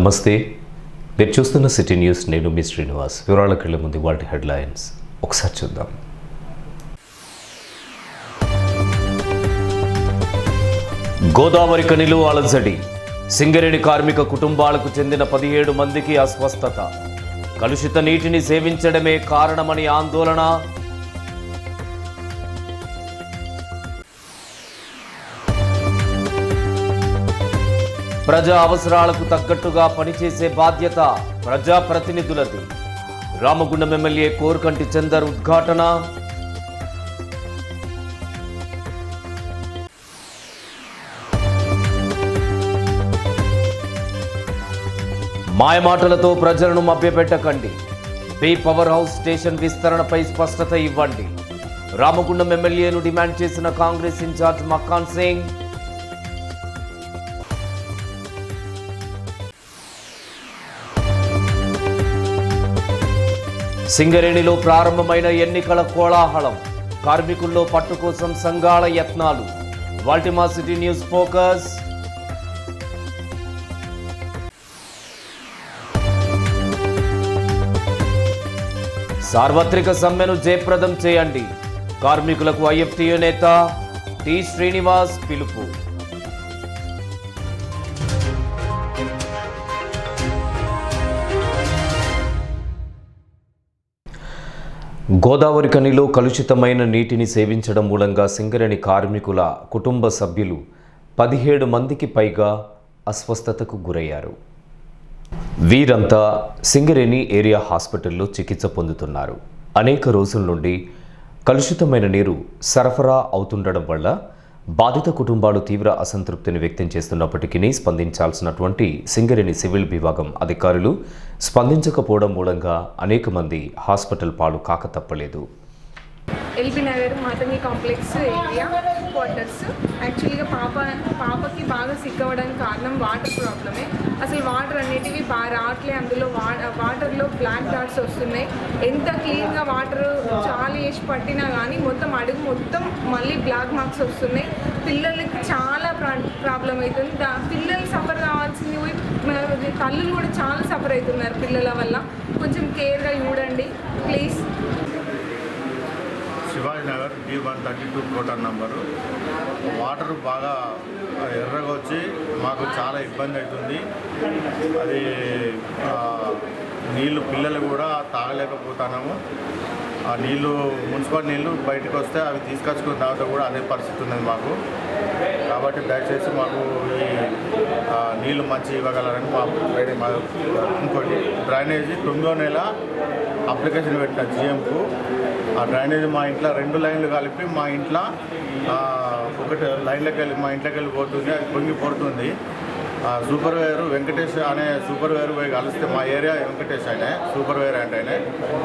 నమస్తే, మీరు చూస్తున్న సిటీ న్యూస్. నేను మీ శ్రీనివాస్. వివరాలకు వెళ్ళే ముందు వాటి హెడ్లైన్స్ ఒకసారి చూద్దాం. గోదావరి కనిలో అలజడి. సింగరేణి కార్మిక కుటుంబాలకు చెందిన 17 మందికి అస్వస్థత. కలుషిత నీటిని సేవించడమే కారణమని ఆందోళన. ప్రజా అవసరాలకు తగ్గట్టుగా పనిచేసే బాధ్యత ప్రజాప్రతినిధులది. రామగుండం ఎమ్మెల్యే కోరుకంటి చందర్ ఉద్ఘాటన. మాయమాటలతో ప్రజలను మభ్యపెట్టకండి. బే పవర్ హౌస్ స్టేషన్ విస్తరణపై స్పష్టత ఇవ్వండి. రామగుండం ఎమ్మెల్యేను డిమాండ్ చేసిన కాంగ్రెస్ ఇన్ఛార్జ్ మక్కాన్ సింగ్. సింగరేణిలో ప్రారంభమైన ఎన్నికల కోలాహలం. కార్మికుల్లో పట్టు కోసం సంఘాల యత్నాలు. వాల్టిమా సిటీ న్యూస్ ఫోకస్. సార్వత్రిక సమ్మెను జయప్రదం చేయండి. కార్మికులకు ఐఎఫ్టీయూ నేత టి శ్రీనివాస్ పిలుపు. గోదావరి కనిలో కలుషితమైన నీటిని సేవించడం మూలంగా సింగరేణి కార్మికుల కుటుంబ సభ్యులు 17 మందికి పైగా అస్వస్థతకు గురయ్యారు. వీరంతా సింగరేణి ఏరియా హాస్పిటల్లో చికిత్స పొందుతున్నారు. అనేక రోజుల నుండి కలుషితమైన నీరు సరఫరా అవుతుండడం వల్ల బాధిత కుటుంబాలు తీవ్ర అసంతృప్తిని వ్యక్తం చేస్తున్నప్పటికీ స్పందించాల్సినటువంటి సింగరేణి సివిల్ విభాగం అధికారులు స్పందించకపోవడం మూలంగా అనేక మంది హాస్పిటల్ పాలు కాక తప్పలేదు. LB Nagar Matangi complex area quarters. యాక్చువల్గా పాపకి బాగా సిక్ అవ్వడానికి కారణం వాటర్ ప్రాబ్లమే. అసలు వాటర్ అనేటివి బాగా రావట్లే. అందులో వాటర్లో బ్లాక్ డాట్స్ వస్తున్నాయి. ఎంత క్లీన్గా వాటర్ చాలా వేసి పట్టినా కానీ మొత్తం అడుగు మొత్తం మళ్ళీ బ్లాక్ మార్క్స్ వస్తున్నాయి. పిల్లలకి చాలా ప్రాబ్లం అవుతుంది. పిల్లలు సఫర్ కావాల్సింది పోయి తల్లులు కూడా చాలా సఫర్ అవుతున్నారు పిల్లల వల్ల. కొంచెం కేర్గా చూడండి please. Shivaji Nagar D132 quarter number. Water బాగా ఎర్రగా వచ్చి మాకు చాలా ఇబ్బంది అవుతుంది. అది నీళ్ళు పిల్లలు కూడా తాగలేకపోతున్నాము. ఆ నీళ్ళు మున్సిపల్ నీళ్ళు బయటకు వస్తే అవి తీసుకొచ్చుకున్న తర్వాత కూడా అదే పరిస్థితి ఉన్నది మాకు. కాబట్టి దయచేసి మాకు ఈ నీళ్ళు మంచి ఇవ్వగలరని ఇంకోటి డ్రైనేజీ 9వ నెల అప్లికేషన్ పెట్టిన GMకు. ఆ డ్రైనేజ్ మా ఇంట్లో 2 లైన్లు కలిపి మా ఇంట్లో ఒకటి లైన్లోకి వెళ్ళి మా ఇంట్లోకి వెళ్ళి పోతుంది. అది పొంగి పడుతుంది. సూపర్వైజర్ వెంకటేష్ అనే సూపర్వైజర్ పోయి కలిస్తే, మా ఏరియా వెంకటేష్ ఆయన సూపర్వైజర్ అంటే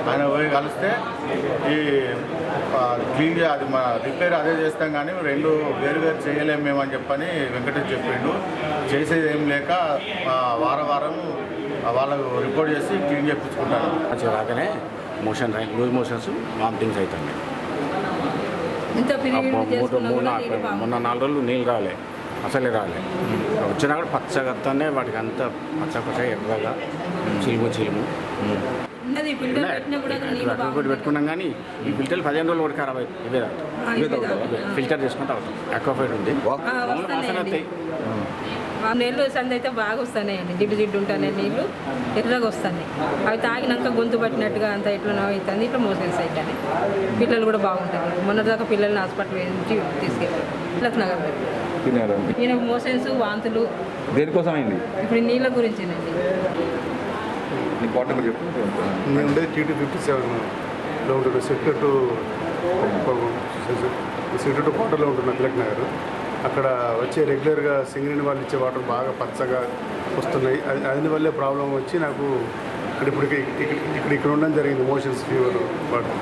ఆయన పోయి కలిస్తే ఈ క్లీన్ అది మా రిపేర్ అదే చేస్తాం కానీ 2 వేరు చేయలేము మేము అని చెప్పని వెంకటేష్ చెప్పిండు. చేసేది ఏం లేక వారం వాళ్ళకు రిపోర్ట్ చేసి క్లీన్ చేయించుకుంటాను. రాగానే మోషన్ లూజ్ మోషన్స్ వామిటింగ్స్ అవుతుంది. మొన్న 4 రోజులు నీళ్ళు రాలే, అసలే రాలే. వచ్చినా కూడా పచ్చగత్తనే వాటికి అంతా పచ్చ ఎర్రగా చిలుము పెట్టుకున్నాం. కానీ ఈ ఫిల్టర్ 15 రోజులు కూడా ఖరాబ్ అవుతుంది. ఫిల్టర్ చేసుకుంటూ అవుతాం. అక్వాఫైడ్ ఉంది. నీళ్ళు సంది అయితే బాగా వస్తున్నాయండి. జిడ్డు ఉంటాయి నీళ్ళు ఎర్రగా వస్తున్నాయి. అవి తాగినాక గొంతు పట్టినట్టుగా అంత ఎట్లా అవుతుంది. ఇట్లా మోషన్స్ అవుతాయి. పిల్లలు కూడా బాగుంటుంది. మొన్నటిదాకా పిల్లల్ని హాస్పిటల్ నుంచి తీసుకెళ్ళారు. లక్నగర్ ఈయన మోషన్స్ వాంతులు దేనికోసం అయింది? ఇప్పుడు నీళ్ళ గురించేనండి. నేను ఉండేది TT57లో ఉంటుంది. సెక్టర్ 2 క్వార్టర్లో ఉంటుంది తిలక్ నగర్. అక్కడ వచ్చే రెగ్యులర్గా సింగరేణి వాళ్ళు ఇచ్చే వాటర్ బాగా పచ్చగా వస్తున్నాయి. అందువల్లే ప్రాబ్లం వచ్చి నాకు ఇక్కడ ఉండడం జరిగింది. మోషన్స్, ఫీవర్ వాటర్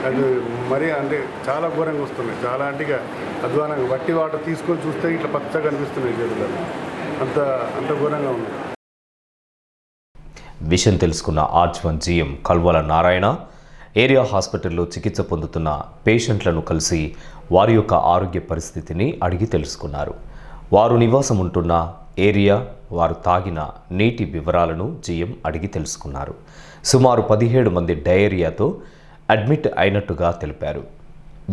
అది మరీ అంటే చాలా ఘోరంగా వస్తున్నాయి. చాలా అంటే ఇక అధ్వానంగా వట్టి వాటర్ తీసుకొని చూస్తే ఇట్లా పచ్చగా కనిపిస్తున్నాయి చేతులు. అంత ఘోరంగా ఉంది. విషయం తెలుసుకున్న ఆర్చ్1 GM కల్వల నారాయణ ఏరియా హాస్పిటల్లో చికిత్స పొందుతున్న పేషెంట్లను కలిసి వారి యొక్క ఆరోగ్య పరిస్థితిని అడిగి తెలుసుకున్నారు. వారు నివాసం ఉంటున్న ఏరియా, వారు తాగిన నీటి వివరాలను జీఎం అడిగి తెలుసుకున్నారు. సుమారు 17 మంది డయేరియాతో అడ్మిట్ అయినట్టుగా తెలిపారు.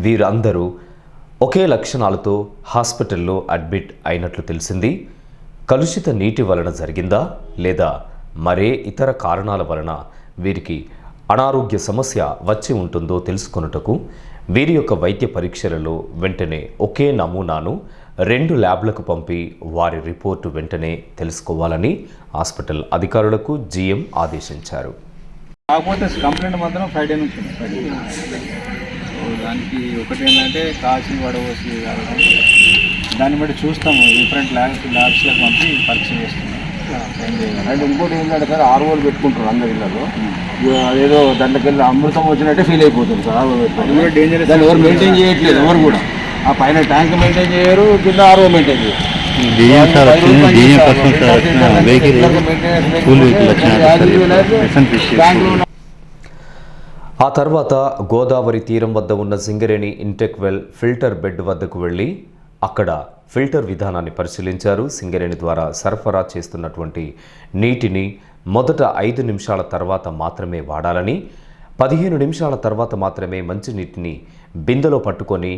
వీరందరూ ఒకే లక్షణాలతో హాస్పిటల్లో అడ్మిట్ అయినట్లు తెలిసింది. కలుషిత నీటి వలన జరిగిందా లేదా మరే ఇతర కారణాల వలన వీరికి అనారోగ్య సమస్య వచ్చి ఉంటుందో తెలుసుకొనుటకు వీరి యొక్క వైద్య పరీక్షలలో వెంటనే ఒకే నమూనాను 2 ల్యాబ్లకు పంపి వారి రిపోర్టు వెంటనే తెలుసుకోవాలని హాస్పిటల్ అధికారులకు జీఎం ఆదేశించారు. కాకపోతే కంప్లైంట్ మాత్రం ఫ్రైడే నుంచి ఉంది. దానికి ఒకటి ఏంటంటే కాసి వడవసి దాన్ని బట్టి చూస్తాము. డిఫరెంట్ ల్యాబ్స్లకు పంపి పరీక్ష చేస్తున్నాం. అండ్ ఇంకోటి ఏంటంటే సార్ ఆర్ఓలు పెట్టుకుంటారు అందరి ఇళ్ళలో. అదేదో దాంట్లోకి వెళ్ళి అమృతం వచ్చినట్టే ఫీల్ అయిపోతుంది సార్. దాన్ని ఎవరు మెయింటైన్ చేయట్లేదు. ఎవరు కూడా ఆ పైన ట్యాంక్ మెయింటైన్ చేయరు, కింద ఆర్ఓ మెయింటైన్ చేయరు. ఆ తర్వాత గోదావరి తీరం వద్ద ఉన్న Singareni intake well filter bed వద్దకు వెళ్ళి అక్కడ ఫిల్టర్ విధానాన్ని పరిశీలించారు. సింగరేణి ద్వారా సరఫరా చేస్తున్నటువంటి నీటిని మొదట 5 నిమిషాల తర్వాత మాత్రమే వాడాలని, 15 నిమిషాల తర్వాత మాత్రమే మంచినీటిని బిందెలో పట్టుకొని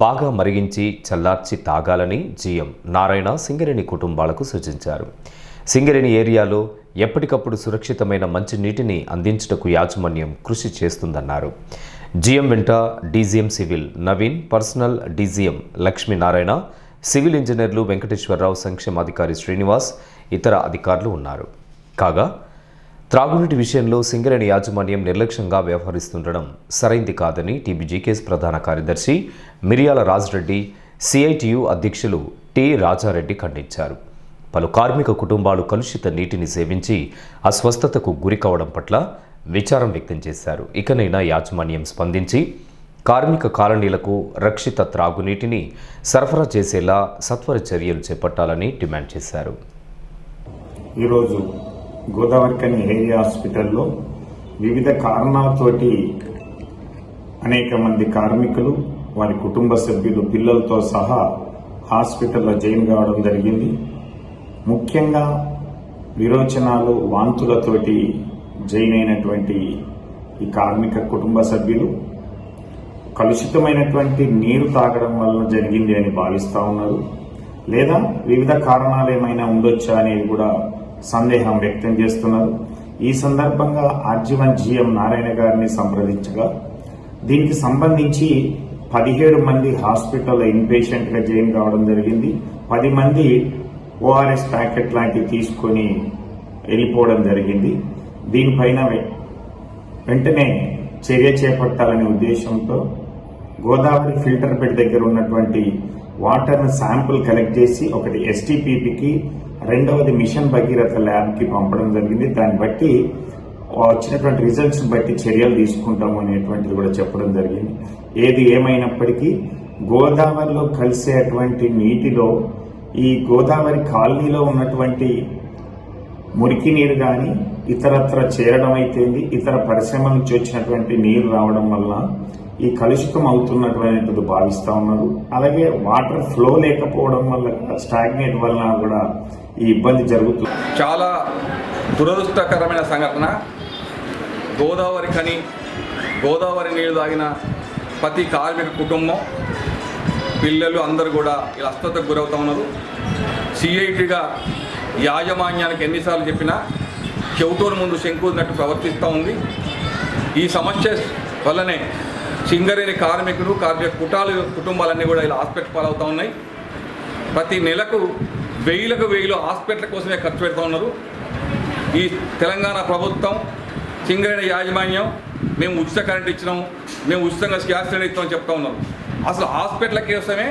బాగా మరిగించి చల్లార్చి తాగాలని జీఎం నారాయణ సింగరేణి కుటుంబాలకు సూచించారు. సింగరేణి ఏరియాలో ఎప్పటికప్పుడు సురక్షితమైన మంచినీటిని అందించుటకు యాజమాన్యం కృషి చేస్తుందన్నారు. జీఎం వెంట DGM civil Naveen, personal DGM Lakshminarayana, civil ఇంజనీర్లు వెంకటేశ్వరరావు, సంక్షేమాధికారి శ్రీనివాస్, ఇతర అధికారులు ఉన్నారు. కాగా త్రాగునీటి విషయంలో సింగరేణి యాజమాన్యం నిర్లక్ష్యంగా వ్యవహరిస్తుండడం సరైంది కాదని టీబీజీకేఎస్ ప్రధాన కార్యదర్శి మిరియాల రాజరెడ్డి, సిఐటియు అధ్యక్షులు టి రాజారెడ్డి ఖండించారు. పలు కార్మిక కుటుంబాలు కలుషిత నీటిని సేవించి అస్వస్థతకు గురి కావడం పట్ల విచారం వ్యక్తం చేశారు. ఇకనైనా యాజమాన్యం స్పందించి కార్మిక కాలనీలకు రక్షిత త్రాగునీటిని సరఫరా చేసేలా సత్వర చర్యలు చేపట్టాలని డిమాండ్ చేశారు. ఈరోజు గోదావరికని ఏరియా హాస్పిటల్లో వివిధ కారణాలతోటి అనేక మంది కార్మికులు, వారి కుటుంబ సభ్యులు, పిల్లలతో సహా హాస్పిటల్లో జాయిన్ కావడం జరిగింది. ముఖ్యంగా విరోచనాలు, వాంతులతోటి జాయిన్ అయినటువంటి ఈ కార్మిక కుటుంబ సభ్యులు కలుషితమైనటువంటి నీరు తాగడం వల్ల జరిగింది అని భావిస్తూ ఉన్నారు. లేదా వివిధ కారణాలు ఏమైనా ఉండొచ్చా అనేది కూడా సందేహం వ్యక్తం చేస్తున్నారు. ఈ సందర్భంగా ఆర్జీవన్ జీఎం నారాయణ గారిని సంప్రదించగా దీనికి సంబంధించి 17 మంది హాస్పిటల్లో ఇన్పేషెంట్గా జాయిన్ కావడం జరిగింది. 10 మంది ఓఆర్ఎస్ ప్యాకెట్ లాంటివి తీసుకొని వెళ్ళిపోవడం జరిగింది. దీనిపైన వెంటనే చర్య చేపట్టాలనే ఉద్దేశంతో గోదావరి ఫిల్టర్ బెడ్ దగ్గర ఉన్నటువంటి వాటర్ను శాంపుల్ కలెక్ట్ చేసి ఒకటి ఎస్టీపీపీకి, రెండవది మిషన్ భగీరథ ల్యాబ్కి పంపడం జరిగింది. దాన్ని బట్టి వచ్చినటువంటి రిజల్ట్స్ బట్టి చర్యలు తీసుకుంటాము అనేటువంటిది కూడా చెప్పడం జరిగింది. ఏది ఏమైనప్పటికీ గోదావరిలో కలిసేటువంటి నీటిలో ఈ గోదావరి కాలనీలో ఉన్నటువంటి మురికి నీరు కానీ ఇతరత్ర చేరడం అయితేంది, ఇతర పరిశ్రమల నుంచి వచ్చినటువంటి నీరు రావడం వల్ల ఈ కలుషితం అవుతున్నటువంటిది భావిస్తూ ఉన్నారు. అలాగే వాటర్ ఫ్లో లేకపోవడం వల్ల, స్టాగ్నేట్ వలన కూడా ఈ ఇబ్బంది జరుగుతుంది. చాలా దురదృష్టకరమైన సంఘటన. గోదావరి నీళ్ళు తాగిన ప్రతి కార్మిక కుటుంబం, పిల్లలు అందరూ కూడా ఇలా అస్వస్థతకు గురవుతూ ఉన్నారు. సిఐటిగా యాజమాన్యానికి ఎన్నిసార్లు చెప్పినా చెవిటోరు ముందు శంకున్నట్టు ప్రవర్తిస్తూ ఉంది. ఈ సమస్య వల్లనే సింగరేణి కార్మికులు, కార్మిక కుటుంబాలన్నీ కూడా ఇలా హాస్పిటల్ పాలవుతూ ఉన్నాయి. ప్రతి నెలకు 1000 హాస్పిటల్ కోసమే ఖర్చు పెడుతూ ఉన్నారు. ఈ తెలంగాణ ప్రభుత్వం, సింగరేణి యాజమాన్యం మేము ఉచిత కరెంట్ ఇచ్చినాము, మేము ఉచితంగా గ్యాస్ సిలిండర్ ఇస్తామని చెప్తా ఉన్నారు. అసలు హాస్పిటల్ కోసమే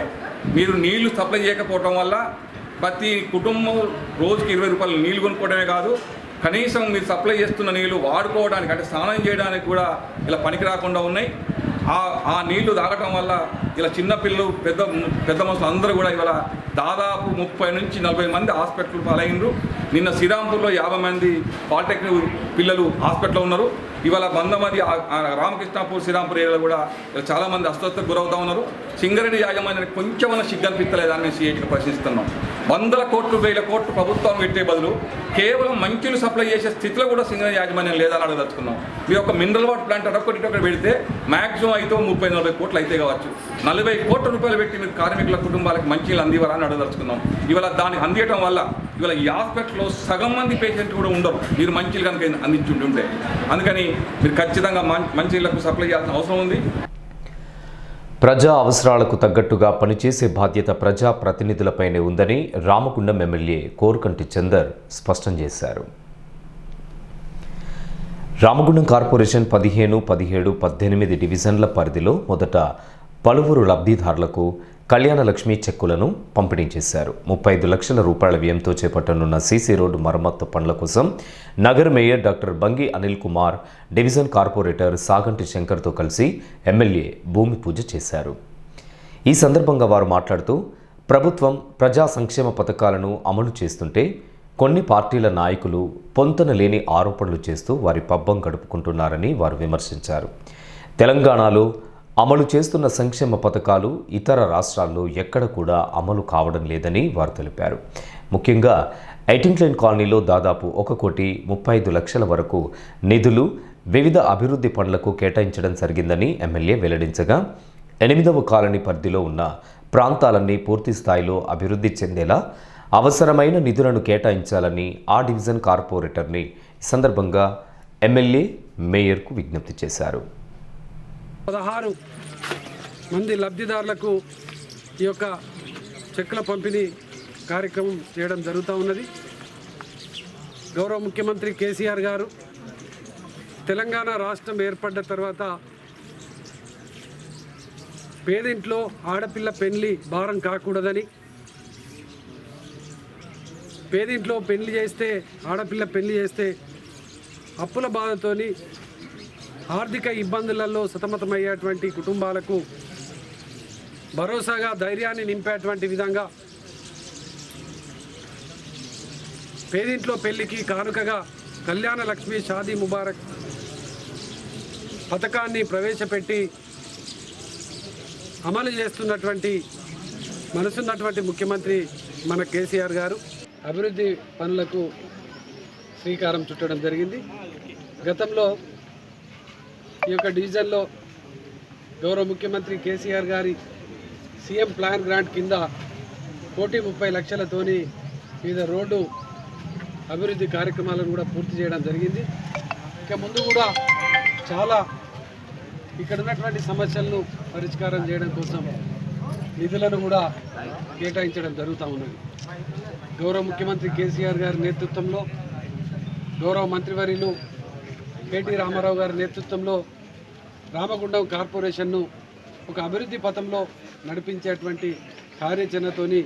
మీరు నీళ్లు సప్లై చేయకపోవడం వల్ల ప్రతి కుటుంబం రోజుకి 20 రూపాయలు నీళ్లు కొనుక్కోవడమే కాదు, కనీసం మీరు సప్లై చేస్తున్న నీళ్లు వాడుకోవడానికి, అంటే స్నానం చేయడానికి కూడా ఇలా పనికి రాకుండా ఉన్నాయి. ఆ నీళ్లు తాగటం వల్ల ఇలా చిన్నపిల్లలు, పెద్ద మనుషులు అందరూ కూడా ఇవాళ దాదాపు 30 నుంచి 40 మంది హాస్పిటల్ పాలైనరు. నిన్న శ్రీరాంపూర్లో 50 మంది పాలిటెక్నిక్ పిల్లలు హాస్పిటల్లో ఉన్నారు. ఇవాళ 100 మంది రామకృష్ణాపూర్, శ్రీరాంపూర్ ఏరియాలో కూడా చాలామంది అస్వస్థతకు గురవుతూ ఉన్నారు. సింగరేణి యాజమాన్యానికి కొంచెమన్నా సిగ్గు అనిపించలేదని మేము సిఐటికి ప్రశ్నిస్తున్నాం. వందల కోట్లు వేల కోట్లు ప్రభుత్వం పెట్టే బదులు కేవలం మంచిలు సప్లై చేసే స్థితిలో కూడా సింగరేణి యాజమాన్యం లేదని అడగదలుచుకున్నాం. మీరు ఒక మినరల్ వాటర్ ప్లాంట్ అడొక్కటి పెడితే మ్యాక్సిమం అయితే 30-40 కోట్లు అయితే కావచ్చు. 40 కోట్ల రూపాయలు పెట్టి మీరు కార్మికుల కుటుంబాలకు మంచిలు అందివరా అని అడగదలుచుకున్నాం. ఇవాళ దాన్ని అందించడం వల్ల ఇవాళ ఈ హాస్పిటల్లో సగం మంది పేషెంట్లు కూడా ఉండరు మీరు మంచిలు కనుక అందించుంటుంటే. అందుకని మీరు ఖచ్చితంగా మంచిలకు సప్లై చేయాల్సిన అవసరం ఉంది. ప్రజా అవసరాలకు తగ్గట్టుగా పనిచేసే బాధ్యత ప్రజా ప్రతినిధులపైనే ఉందని రామగుండం ఎమ్మెల్యే కోరుకంటి చందర్ స్పష్టం చేశారు. రామగుండం కార్పొరేషన్ 15, 17, 18 డివిజన్ల పరిధిలో మొదట పలువురు లబ్ధిదారులకు కళ్యాణ లక్ష్మి చెక్కులను పంపిణీ చేశారు. 35 లక్షల రూపాయల వ్యయంతో చేపట్టనున్న సీసీ రోడ్డు మరమ్మత్తు పనుల కోసం నగర mayor doctor Bangi Anil Kumar, division corporator Saganti శంకర్తో కలిసి ఎమ్మెల్యే భూమి పూజ చేశారు. ఈ సందర్భంగా వారు మాట్లాడుతూ ప్రభుత్వం ప్రజా సంక్షేమ పథకాలను అమలు చేస్తుంటే కొన్ని పార్టీల నాయకులు పొంతన లేని ఆరోపణలు చేస్తూ వారి పబ్బం గడుపుకుంటున్నారని వారు విమర్శించారు. తెలంగాణలో అమలు చేస్తున్న సంక్షేమ పథకాలు ఇతర రాష్ట్రాల్లో ఎక్కడ కూడా అమలు కావడం లేదని వారు తెలిపారు. ముఖ్యంగా 18 లైన్ కాలనీలో దాదాపు 1,35,00,000 వరకు నిధులు వివిధ అభివృద్ధి పనులకు కేటాయించడం జరిగిందని ఎమ్మెల్యే వెల్లడించగా 8వ కాలనీ పరిధిలో ఉన్న ప్రాంతాలన్నీ పూర్తి స్థాయిలో అభివృద్ధి చెందేలా అవసరమైన నిధులను కేటాయించాలని ఆ డివిజన్ కార్పొరేటర్ని ఈ సందర్భంగా ఎమ్మెల్యే మేయర్కు విజ్ఞప్తి చేశారు. 16 మంది లబ్ధిదారులకు ఈ యొక్క చెక్కుల పంపిణీ కార్యక్రమం చేయడం జరుగుతూ ఉన్నది. గౌరవ ముఖ్యమంత్రి కేసీఆర్ గారు తెలంగాణ రాష్ట్రం ఏర్పడ్డ తర్వాత పేదింట్లో ఆడపిల్ల పెళ్లి భారం కాకూడదని, పేదింట్లో ఆడపిల్ల పెళ్లి చేస్తే అప్పుల బాధతోని ఆర్థిక ఇబ్బందులలో సతమతమయ్యేటువంటి కుటుంబాలకు భరోసాగా ధైర్యాన్ని నింపేటువంటి విధంగా పేదింట్లో పెళ్లికి కానుకగా కళ్యాణ లక్ష్మి షాదీ ముబారక్ పథకాన్ని ప్రవేశపెట్టి అమలు చేస్తున్నటువంటి మనసున్నటువంటి ముఖ్యమంత్రి మన కేసీఆర్ గారు అభివృద్ధి పనులకు శ్రీకారం చుట్టడం జరిగింది. గతంలో ఈ యొక్క డివిజన్లో గౌరవ ముఖ్యమంత్రి కేసీఆర్ గారి సీఎం ప్లాన్ గ్రాంట్ కింద 1,30,00,000తోని వివిధ రోడ్డు అభివృద్ధి కార్యక్రమాలను కూడా పూర్తి చేయడం జరిగింది. ఇక ముందు కూడా చాలా ఇక్కడ ఉన్నటువంటి సమస్యలను పరిష్కారం చేయడం కోసం నిధులను కూడా కేటాయించడం జరుగుతూ ఉన్నది. గౌరవ ముఖ్యమంత్రి కేసీఆర్ గారి నేతృత్వంలో, గౌరవ మంత్రివర్యులు కేటీ రామారావు గారి నేతృత్వంలో రామగుండం కార్పొరేషన్ను ఒక అభివృద్ధి పథంలో నడిపించేటువంటి కార్యాచరణతోని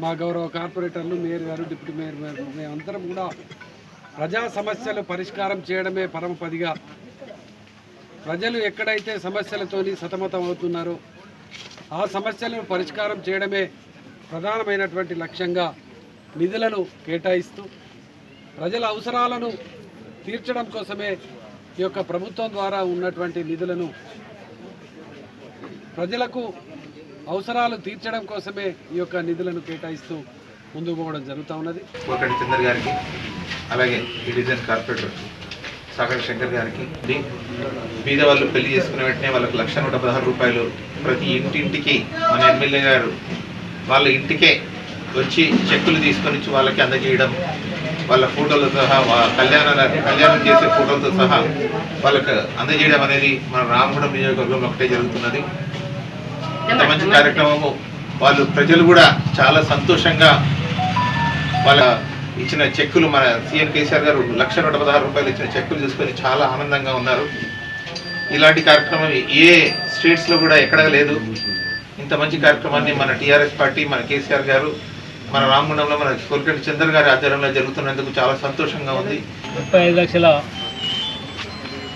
మా గౌరవ కార్పొరేటర్లు, మేయర్ గారు, డిప్యూటీ మేయర్ గారు మేమందరం కూడా ప్రజా సమస్యలు పరిష్కారం చేయడమే పరమపదిగా, ప్రజలు ఎక్కడైతే సమస్యలతోని సతమతం అవుతున్నారో ఆ సమస్యలను పరిష్కారం చేయడమే ప్రధానమైనటువంటి లక్ష్యంగా నిధులను కేటాయిస్తూ ప్రజల అవసరాలను తీర్చడం కోసమే ఈ యొక్క ప్రభుత్వం ద్వారా ఉన్నటువంటి నిధులను ప్రజలకు అవసరాలు తీర్చడం కోసమే ఈ యొక్క నిధులను కేటాయిస్తూ ముందుకు పోవడం జరుగుతూ ఉన్నది. కోరుకంటి చందర్ గారికి, అలాగే ఈ డివిజన్ కార్పొరేటర్ సాగర్ శంకర్ గారికి, బీద వాళ్ళు పెళ్లి చేసుకునే వెంటనే వాళ్ళకి 1,116 రూపాయలు ప్రతి ఇంటింటికి మన ఎమ్మెల్యే గారు వాళ్ళ ఇంటికే వచ్చి చెక్కులు తీసుకొని వచ్చి వాళ్ళకి అందజేయడం, వాళ్ళ ఫోటోలతో సహా కళ్యాణం చేసే ఫోటోలతో సహా వాళ్ళకి అందజేయడం అనేది మన రామగుండం నియోజకవర్గంలో ఒకటే జరుగుతున్నది. ఇంత మంచి కార్యక్రమము వాళ్ళు ప్రజలు కూడా చాలా సంతోషంగా వాళ్ళ ఇచ్చిన చెక్కులు, మన సీఎం కేసీఆర్ గారు 1,116 రూపాయలు ఇచ్చిన చెక్కులు తీసుకొని చాలా ఆనందంగా ఉన్నారు. ఇలాంటి కార్యక్రమం ఏ స్టేట్స్లో కూడా ఎక్కడా లేదు. ఇంత మంచి కార్యక్రమాన్ని మన టీఆర్ఎస్ పార్టీ, మన కేసీఆర్ గారు, మన రామగుండంలో మన కోరుకంటి చందర్ గారి ఆధ్వర్యంలో జరుగుతున్నందుకు చాలా సంతోషంగా ఉంది. 35 లక్షల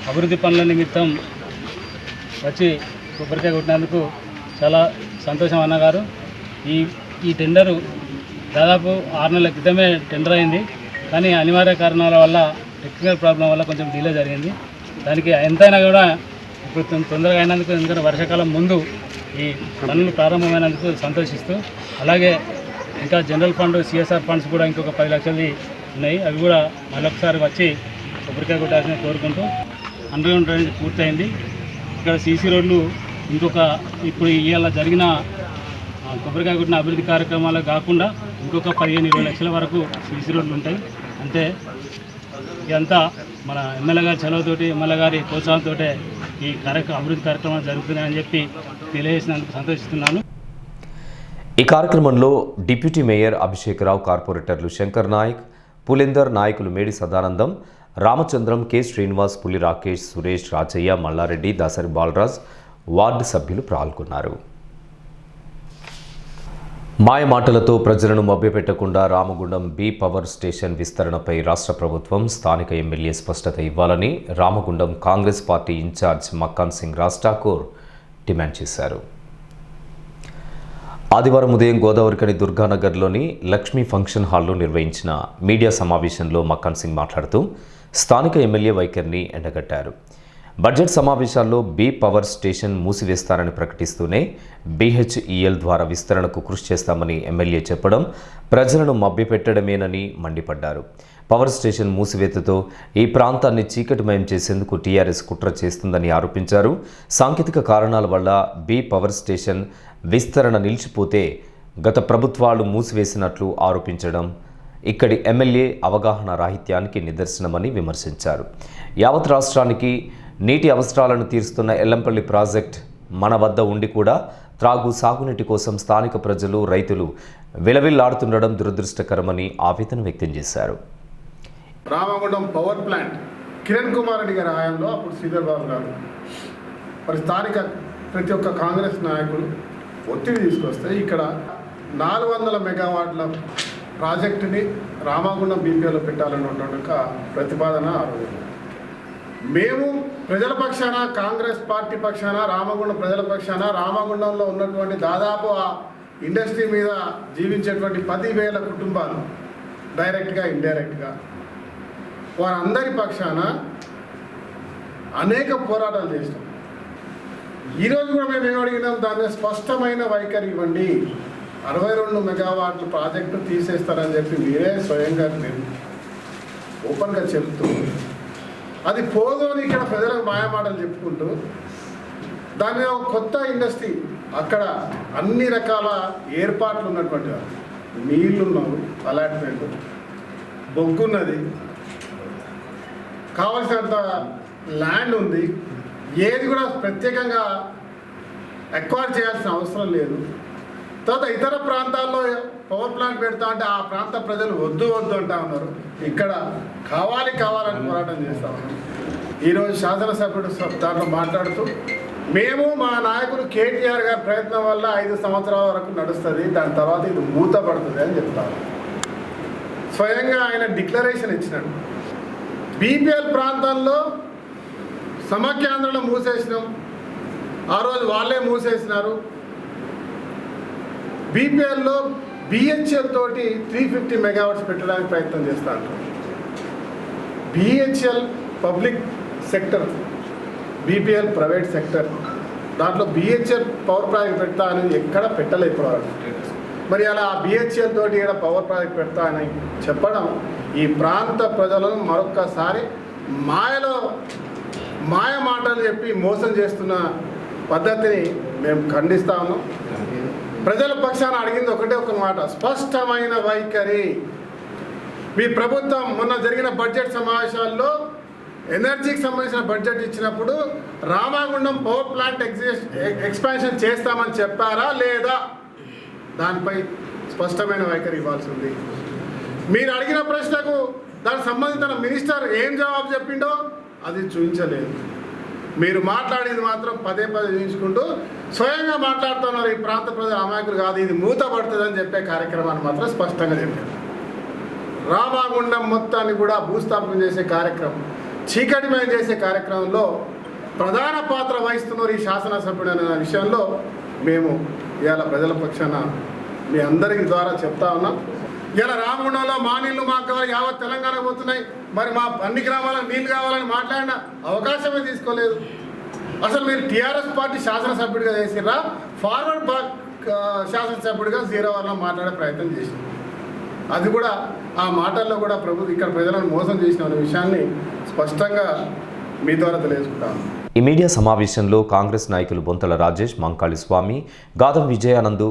అభివృద్ధి పనుల నిమిత్తం వచ్చి కొబ్బరికాయ కొట్టినందుకు చాలా సంతోషం అన్నగారు. ఈ టెండరు దాదాపు 6 నెలల క్రితమే టెండర్ అయింది, కానీ అనివార్య కారణాల వల్ల, టెక్నికల్ ప్రాబ్లం వల్ల కొంచెం డిలే జరిగింది. దానికి ఎంతైనా కూడా ఇప్పుడు తొందరగా అయినందుకు, ఎందుకంటే వర్షాకాలం ముందు ఈ పనులు ప్రారంభమైనందుకు సంతోషిస్తూ, అలాగే ఇంకా జనరల్ ఫండ్ సిఎస్ఆర్ ఫండ్స్ కూడా ఇంకొక 10 లక్షలది ఉన్నాయి. అవి కూడా మళ్ళొకసారి వచ్చి కొబ్బరికాయ కొట్టాల్సిన కోరుకుంటూ అండర్గ్రౌండ్ డ్రైనేజ్ పూర్తయింది. ఇక్కడ సీసీ రోడ్లు ఇంకొక ఇప్పుడు ఇవాళ జరిగిన కొబ్బరికాయ కొట్టిన అభివృద్ధి కార్యక్రమాలు కాకుండా ఇంకొక 15-20 లక్షల వరకు సీసీ రోడ్లు ఉంటాయి. అంటే ఇదంతా మన ఎమ్మెల్యే గారి చొరవతోటి ఎమ్మెల్యే గారి ప్రోత్సాహంతో ఈ అభివృద్ధి కార్యక్రమాలు జరుగుతున్నాయని చెప్పి తెలియజేసినందుకు సంతోషిస్తున్నాను. ఈ కార్యక్రమంలో డిప్యూటీ మేయర్ అభిషేకరావు, కార్పొరేటర్లు శంకర్ నాయక్, పులేందర్, నాయకులు మేడి సదానందం, రామచంద్రం, కె శ్రీనివాస్, పులి రాకేష్, సురేష్, రాజయ్య, మల్లారెడ్డి, దాసరి బాలరాజ్, వార్డు సభ్యులు పాల్గొన్నారు. మాయమాటలతో ప్రజలను మభ్యపెట్టకుండా రామగుండం బి పవర్ స్టేషన్ విస్తరణపై రాష్ట్ర ప్రభుత్వం, స్థానిక ఎమ్మెల్యే స్పష్టత ఇవ్వాలని Ramagundam Congress party incharge Makkan Singh Raj Thakur demand చేశారు. ఆదివారం ఉదయం గోదావరికని దుర్గానగర్లోని లక్ష్మీ ఫంక్షన్ హాల్లో నిర్వహించిన మీడియా సమావేశంలో మక్కాన్ సింగ్ మాట్లాడుతూ స్థానిక ఎమ్మెల్యే వైఖరిని ఎండగట్టారు. బడ్జెట్ సమావేశాల్లో బి పవర్ స్టేషన్ మూసివేస్తారని ప్రకటిస్తూనే BHEL ద్వారా విస్తరణకు కృషి చేస్తామని ఎమ్మెల్యే చెప్పడం ప్రజలను మభ్యపెట్టడమేనని మండిపడ్డారు. పవర్ స్టేషన్ మూసివేతతో ఈ ప్రాంతాన్ని చీకటిమయం చేసేందుకు టీఆర్ఎస్ కుట్ర చేస్తుందని ఆరోపించారు. సాంకేతిక కారణాల వల్ల బి పవర్ స్టేషన్ విస్తరణ నిలిచిపోతే గత ప్రభుత్వాలు మూసివేసినట్లు ఆరోపించడం ఇక్కడి ఎమ్మెల్యే అవగాహన రాహిత్యానికి నిదర్శనమని విమర్శించారు. యావత్ రాష్ట్రానికి నీటి అవసరాలను తీరుస్తున్న ఎల్లంపల్లి ప్రాజెక్ట్ మన వద్ద ఉండి కూడా త్రాగు సాగునీటి కోసం స్థానిక ప్రజలు, రైతులు విలవిల్లాడుతుండడం దురదృష్టకరమని ఆవేదన వ్యక్తం చేశారు. రామగుండం పవర్ ప్లాంట్ కిరణ్ కుమార్ రెడ్డి గారి హయాంలో అప్పుడు శ్రీధర్ బాబు గారు మరి స్థానిక ప్రతి ఒక్క కాంగ్రెస్ నాయకుడు ఒత్తిడి తీసుకొస్తే ఇక్కడ 400 మెగావాట్ల ప్రాజెక్టుని రామగుండం బీపీఎల్లో పెట్టాలన్నటువంటి ఒక ప్రతిపాదన ఆరోగ్యం. మేము ప్రజల పక్షాన, కాంగ్రెస్ పార్టీ పక్షాన, రామగుండం ప్రజల పక్షాన, రామగుండంలో ఉన్నటువంటి దాదాపు ఆ ఇండస్ట్రీ మీద జీవించేటువంటి 10,000 కుటుంబాలు డైరెక్ట్గా, ఇండైరెక్ట్గా వారందరి పక్షాన అనేక పోరాటాలు చేసినాం. ఈరోజు కూడా మేము ఏం అడిగినాం, దాన్ని స్పష్టమైన వైఖరి ఇవ్వండి. 62 మెగావాట్ల ప్రాజెక్టు తీసేస్తారని చెప్పి మీరే స్వయంగా ఓపెన్గా చెప్తూ అది పోదు అని ఇక్కడ ప్రజలకు మాయమాటలు చెప్పుకుంటూ దాని మీద ఒక కొత్త ఇండస్ట్రీ, అక్కడ అన్ని రకాల ఏర్పాట్లు ఉన్నటువంటి నీళ్లున్నావు, అలాట్మెంట్, బొగ్గున్నది, కావలసినంత ల్యాండ్ ఉంది, ఏది కూడా ప్రత్యేకంగా ఎక్వైర్ చేయాల్సిన అవసరం లేదు. తర్వాత ఇతర ప్రాంతాల్లో పవర్ ప్లాంట్ పెడతా అంటే ఆ ప్రాంత ప్రజలు వద్దు వద్దు అంటా ఉన్నారు. ఇక్కడ కావాలని పోరాటం చేస్తా ఉన్నాం. ఈరోజు శాసనసభ్యుడు దాంట్లో మాట్లాడుతూ మేము మా నాయకులు కేటీఆర్ గారి ప్రయత్నం వల్ల 5 సంవత్సరాల వరకు నడుస్తుంది, దాని తర్వాత ఇది మూతపడుతుంది అని చెప్తారు. స్వయంగా ఆయన డిక్లరేషన్ ఇచ్చినాడు. బీపీఎల్ ప్రాంతంలో సమాఖ్యాంధ్రలో మూసేసినాం, ఆ రోజు వాళ్ళే మూసేసినారు. బీపీఎల్లో BHEL తోటి 350 మెగావాట్స్ పెట్టడానికి ప్రయత్నం చేస్తాను. BHEL public sector, BPL private sector. దాంట్లో BHEL పవర్ ప్రాజెక్ట్ పెడతా అని ఎక్కడ పెట్టలేదు. మరి అలా BHEL తోటి ఇక్కడ పవర్ ప్రాజెక్ట్ పెడతా అని చెప్పడం ఈ ప్రాంత ప్రజలను మరొక్కసారి మాయ మాటలు చెప్పి మోసం చేస్తున్న పద్ధతిని మేము ఖండిస్తా ఉన్నాం. ప్రజల పక్షాన అడిగింది ఒకటే ఒక మాట, స్పష్టమైన వైఖరి. మీ ప్రభుత్వం మొన్న జరిగిన బడ్జెట్ సమావేశాల్లో ఎనర్జీకి సంబంధించిన బడ్జెట్ ఇచ్చినప్పుడు రామగుండం పవర్ ప్లాంట్ ఎక్స్పాన్షన్ చేస్తామని చెప్పారా లేదా? దానిపై స్పష్టమైన వైఖరి ఇవ్వాల్సి ఉంది. మీరు అడిగిన ప్రశ్నకు దానికి సంబంధించిన మినిస్టర్ ఏం జవాబు చెప్పిండో అది చూపించలేదు. మీరు మాట్లాడింది మాత్రం పదే చూపించుకుంటూ స్వయంగా మాట్లాడుతున్నారు. ఈ ప్రాంత ప్రజల అమాయకులు కాదు, ఇది మూతపడుతుందని చెప్పే కార్యక్రమాన్ని మాత్రం స్పష్టంగా చెప్పారు. రామగుండం మొత్తాన్ని కూడా భూస్థాపన చేసే కార్యక్రమం, చీకటిమయం చేసే కార్యక్రమంలో ప్రధాన పాత్ర వహిస్తున్నారు ఈ శాసనసభ్యుడు అనే విషయంలో మేము ఇవాళ ప్రజల పక్షాన మీ అందరికి ద్వారా చెప్తా ఉన్నాం. ఇలా రామగుండంలో మా నీళ్లు మాకు కావాలి, యావత్ తెలంగాణ పోతున్నాయి, మరి మా అన్ని గ్రామాలకు నీళ్లు కావాలని మాట్లాడిన అవకాశమే తీసుకోలేదు. అసలు మీరు టీఆర్ఎస్ పార్టీ శాసనసభ్యుడిగా చేసిర్రా, ఫార్వర్డ్ శాసనసభ్యుడిగా 0 అవర్లో మాట్లాడే ప్రయత్నం చేసింది. అది కూడా ఆ మాటల్లో కూడా ఇక్కడ ప్రజలను మోసం చేసిన విషయాన్ని స్పష్టంగా మీ ద్వారా తెలియజేసుకుంటాను. ఈ మీడియా సమావేశంలో కాంగ్రెస్ నాయకులు బొంతల రాజేష్, మంకాళి స్వామి, గాదం విజయానందు,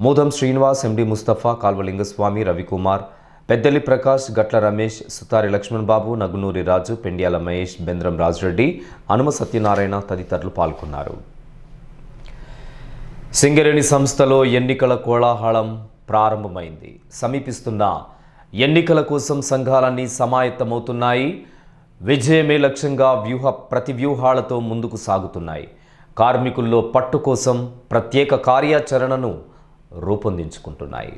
మూదం శ్రీనివాస్, ఎండి ముస్తఫా, కాల్వలింగస్వామి, రవికుమార్, పెద్దలి ప్రకాష్, గట్ల రమేష్, సుతారి లక్ష్మణ్ బాబు, నగునూరి రాజు, పెండ్యాల మహేష్, బెంద్రం రాజరెడ్డి, హనుమ సత్యనారాయణ తదితరులు పాల్గొన్నారు. సింగరేణి సంస్థలో ఎన్నికల కోలాహలం ప్రారంభమైంది. సమీపిస్తున్న ఎన్నికల కోసం సంఘాలన్నీ సమాయత్తమవుతున్నాయి. విజయమే లక్ష్యంగా ప్రతివ్యూహాలతో ముందుకు సాగుతున్నాయి. కార్మికుల్లో పట్టు కోసం ప్రత్యేక కార్యాచరణను రూపొందించుకుంటున్నాయి.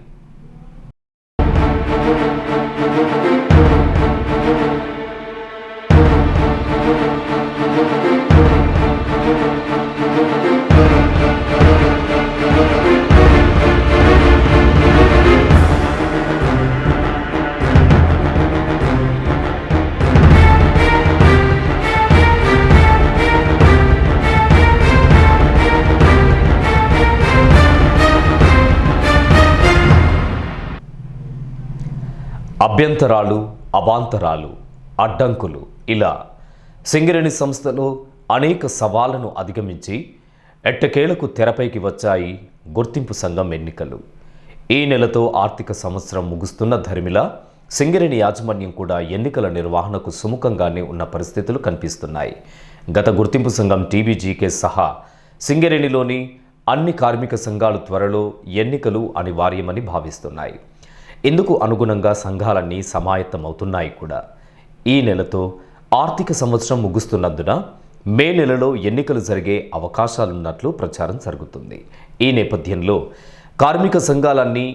అభ్యంతరాలు, అవాంతరాలు, అడ్డంకులు ఇలా సింగరేణి సంస్థలో అనేక సవాళ్లను అధిగమించి ఎట్టకేలకు తెరపైకి వచ్చాయి గుర్తింపు సంఘం ఎన్నికలు. ఈ నెలతో ఆర్థిక సంవత్సరం ముగుస్తున్న ధర్మిలా సింగరేణి యాజమాన్యం కూడా ఎన్నికల నిర్వహణకు సుముఖంగానే ఉన్న పరిస్థితులు కనిపిస్తున్నాయి. గత గుర్తింపు సంఘం టీబీజీకే సహా సింగరేణిలోని అన్ని కార్మిక సంఘాలు త్వరలో ఎన్నికలు అనివార్యమని భావిస్తున్నాయి. ఇందుకు అనుగుణంగా సంఘాలన్నీ సమాయత్తమవుతున్నాయి కూడా. ఈ నెలతో ఆర్థిక సంవత్సరం ముగుస్తున్నందున మే నెలలో ఎన్నికలు జరిగే అవకాశాలున్నట్లు ప్రచారం జరుగుతుంది. ఈ నేపథ్యంలో కార్మిక సంఘాలన్నీ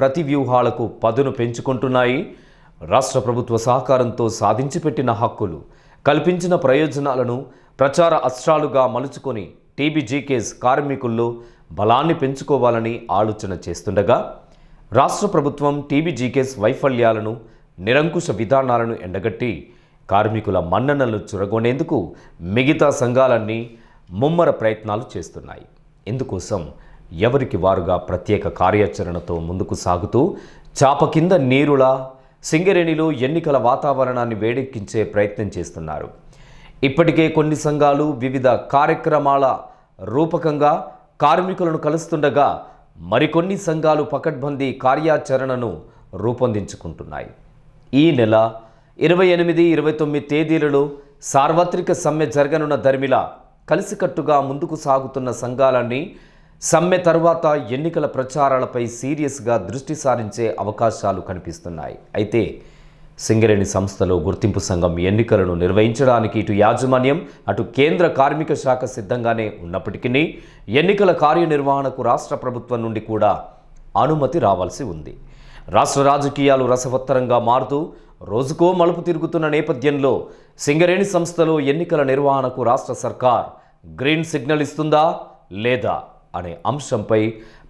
ప్రతివ్యూహాలకు పదును పెంచుకుంటున్నాయి. రాష్ట్ర ప్రభుత్వ సహకారంతో సాధించి పెట్టిన హక్కులు, కల్పించిన ప్రయోజనాలను ప్రచార అస్త్రాలుగా మలుచుకొని టీబీజీకేస్ కార్మికుల్లో బలాన్ని పెంచుకోవాలని ఆలోచన చేస్తుండగా రాష్ట్ర ప్రభుత్వం టీబీజీకేస్ వైఫల్యాలను, నిరంకుశ విధానాలను ఎండగట్టి కార్మికుల మన్ననలను చురగొనేందుకు మిగతా సంఘాలన్నీ ముమ్మర ప్రయత్నాలు చేస్తున్నాయి. ఇందుకోసం ఎవరికి వారుగా ప్రత్యేక కార్యాచరణతో ముందుకు సాగుతూ చాప కింద నీరులా సింగరేణిలో ఎన్నికల వాతావరణాన్ని వేడెక్కించే ప్రయత్నం చేస్తున్నారు. ఇప్పటికే కొన్ని సంఘాలు వివిధ కార్యక్రమాల రూపకంగా కార్మికులను కలుస్తుండగా మరికొన్ని సంఘాలు పకడ్బందీ కార్యాచరణను రూపొందించుకుంటున్నాయి. ఈ నెల 28, 29 తేదీలలో సార్వత్రిక సమ్మె జరగనున్న ధర్మిలా కలిసికట్టుగా ముందుకు సాగుతున్న సంఘాలన్నీ సమ్మె తర్వాత ఎన్నికల ప్రచారాలపై సీరియస్గా దృష్టి సారించే అవకాశాలు కనిపిస్తున్నాయి. అయితే సింగరేణి సంస్థలో గుర్తింపు సంఘం ఎన్నికలను నిర్వహించడానికి ఇటు యాజమాన్యం, అటు కేంద్ర కార్మిక శాఖ సిద్ధంగానే ఉన్నప్పటికీ ఎన్నికల కార్యనిర్వహణకు రాష్ట్ర ప్రభుత్వం నుండి కూడా అనుమతి రావాల్సి ఉంది. రాష్ట్ర రాజకీయాలు రసవత్తరంగా మారుతూ రోజుకో మలుపు తిరుగుతున్న నేపథ్యంలో సింగరేణి సంస్థలో ఎన్నికల నిర్వహణకు రాష్ట్ర సర్కార్ గ్రీన్ సిగ్నల్ ఇస్తుందా లేదా అనే అంశంపై